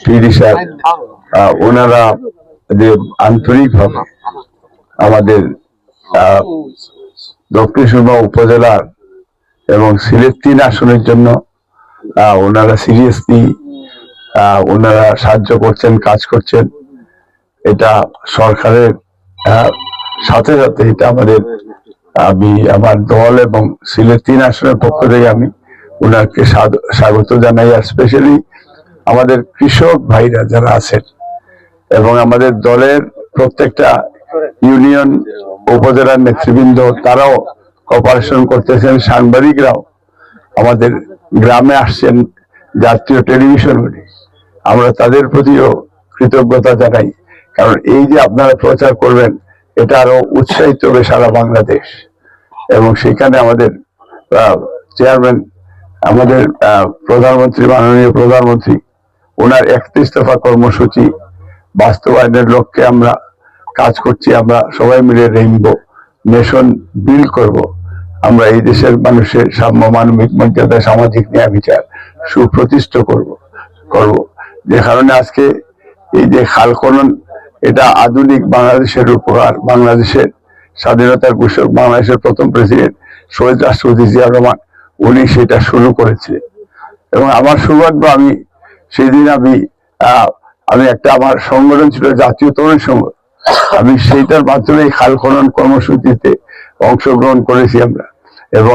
PD sir ওনারা যে আন্তরিকভাবে আমাদের দক্ষিণ সুরমা উপজেলার এবং সিলেট 3 আসনের জন্য ওনারা সিরিয়াসলি ওনারা সাহায্য করছেন, কাজ করছেন। এটা সরকারের সাথে সাথে এটা আমি আমার দল এবং সিলেট 3 আসনের পক্ষ থেকে আমি ওনাকে স্বাগত জানাই। আর স্পেশালি আমাদের কৃষক ভাইরা যারা আছেন এবং আমাদের দলের প্রত্যেকটা ইউনিয়ন উপজেলার নেতৃবৃন্দ তারাও কোঅপারেশন করতেছেন। সাংবাদিকরাও আমাদের গ্রামে আসছেন জাতীয় টেলিভিশনগুলি, আমরা তাদের প্রতিও কৃতজ্ঞতা জানাই। কারণ এই যে আপনারা প্রচার করবেন এটা আরো উৎসাহিত হবে সারা বাংলাদেশ। এবং সেখানে আমাদের চেয়ারম্যান আমাদের প্রধানমন্ত্রী, মাননীয় প্রধানমন্ত্রী ওনার 31 দফা কর্মসূচি বাস্তবায়নের লক্ষ্যে আমরা কাজ করছি। আমরা সবাই মিলে রেইনবো নেশন বিল্ড করব। আমরা এই দেশের মানুষের সাম্য, মানবিক মর্যাদা, সামাজিক ন্যায় বিচার সুপ্রতিষ্ঠিত করব। যে কারণে আজকে এই যে খাল খনন এটা আধুনিক বাংলাদেশের উপকার। বাংলাদেশের স্বাধীনতার ঘোষক বাংলাদেশের প্রথম প্রেসিডেন্ট শহীদ রাষ্ট্রপতি জিয়া রহমান উনি সেটা শুরু করেছিলেন। এবং আমার সৌভাগ্য আমি সেদিন আমি একটা আমার সংগঠন ছিল জাতীয় তরুণ সংঘ, আমি সেইটার মাধ্যমে খাল খনন কর্মসূচিতে অংশগ্রহণ করেছি আমরা। এবং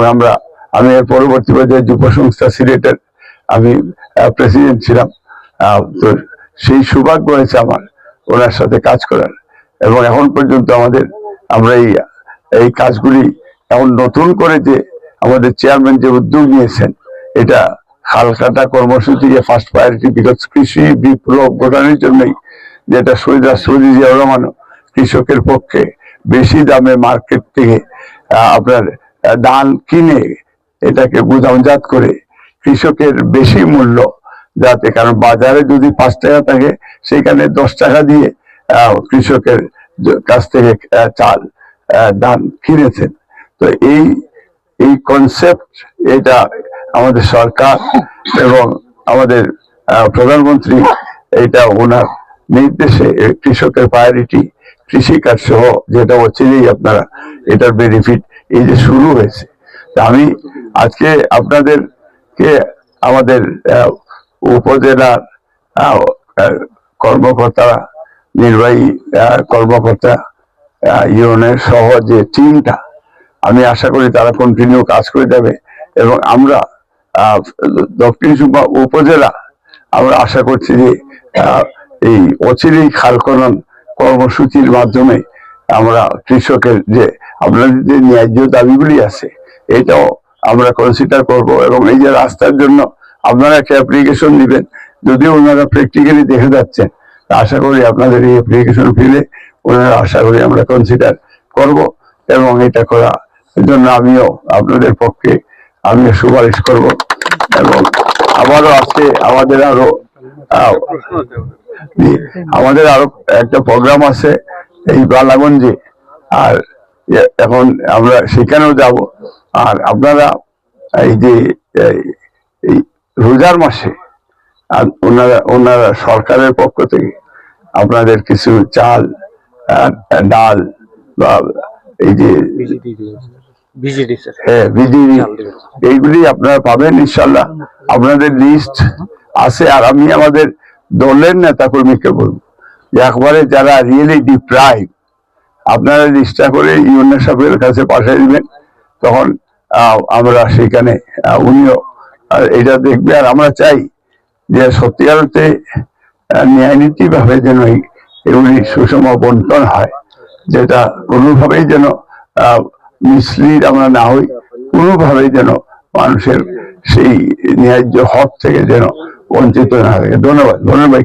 আমি এর পরবর্তী পর্যায়ে যুব সংস্থা সিলেটের আমি প্রেসিডেন্ট ছিলাম। তো সেই সৌভাগ্য হয়েছে আমার ওনার সাথে কাজ করার। এবং এখন পর্যন্ত আমরা এই কাজগুলি এখন নতুন করে যে আমাদের চেয়ারম্যান যে উদ্যোগ নিয়েছেন এটা খাল কাটা কর্মসূচিকে ফার্স্ট প্রায়োরিটি, বিকজ কৃষি বিপ্লব ঘটানোর জন্যই যেটা শহীদ রাষ্ট্রপতি জিয়া রহমান কৃষকের পক্ষে বেশি দামে মার্কেট থেকে আপনার ধান কিনে এটাকে গুদামজাত করে কৃষকের বেশি মূল্য যাতে, কারণ বাজারে যদি 5 টাকা থাকে সেখানে 10 টাকা দিয়ে কৃষকের কাছ থেকে চাল ধান কিনেছেন। তো এই কনসেপ্ট এটা আমাদের সরকার এবং আমাদের প্রধানমন্ত্রী এটা ওনার নির্দেশে কৃষকের প্রায়োরিটি কৃষিকাজ সহ যেটা অচিরেই আপনারা এটার বেনিফিট এই যে শুরু হয়েছে। আমি আজকে আপনাদেরকে আমাদের উপজেলার কর্মকর্তা, নির্বাহী কর্মকর্তা, ইউনিয়নের সহ যে টিমটা আমি আশা করি তারা কন্টিনিউ কাজ করে যাবে। এবং আমরা দক্ষিণ সুরমা উপজেলা আমরা আশা করছি যে এই অচিরেই খাল খনন কর্মসূচির মাধ্যমে আমরা কৃষকের যে আপনাদের যে ন্যায্য দাবিগুলি আছে এটাও আমরা কনসিডার করব। এবং এই যে রাস্তার জন্য আপনারা একটা অ্যাপ্লিকেশন দিবেন, যদিও ওনারা প্র্যাকটিক্যালি দেখে যাচ্ছেন, আশা করি আপনাদের এই অ্যাপ্লিকেশন ফিলে ওনারা আশা করি আমরা কনসিডার করব। এবং এটা করার জন্য আমিও আপনাদের পক্ষে সুপারিশ করব। এবং আবারও আজকে আমাদের আরো একটা প্রোগ্রাম আছে এই বালাগঞ্জে, আর এখন আমরা সেখানেও যাব। আর আপনারা এই যে এই রোজার মাসে ওনারা সরকারের পক্ষ থেকে আপনাদের কিছু চাল, ডাল বা এই যে এইগুলি আপনারা পাবেন ইনশাল্লাহ। আপনাদের লিস্ট আছে। আর আমি আমাদের দলের নেতা কর্মীকে বলবো যে একবারে যারা রিয়েলি ডিপ্রাইভ আপনারা লিস্টটা করে ইউনিয়ন সাহেবের কাছে পাঠিয়ে দিবেন, তখন আমরা সেখানে উনিও এটা দেখবে। আর আমরা চাই যে সত্যিকার অর্থে ন্যায়নীতি ভাবে যেন এগুলি সুষম বন্টন হয়, যেটা কোনোভাবেই যেন মিসলিড আমরা না হই, কোনোভাবেই যেন মানুষের সেই ন্যায্য হক থেকে যেন বঞ্চিত না থাকে। ধন্যবাদ। ধন্যবাদ।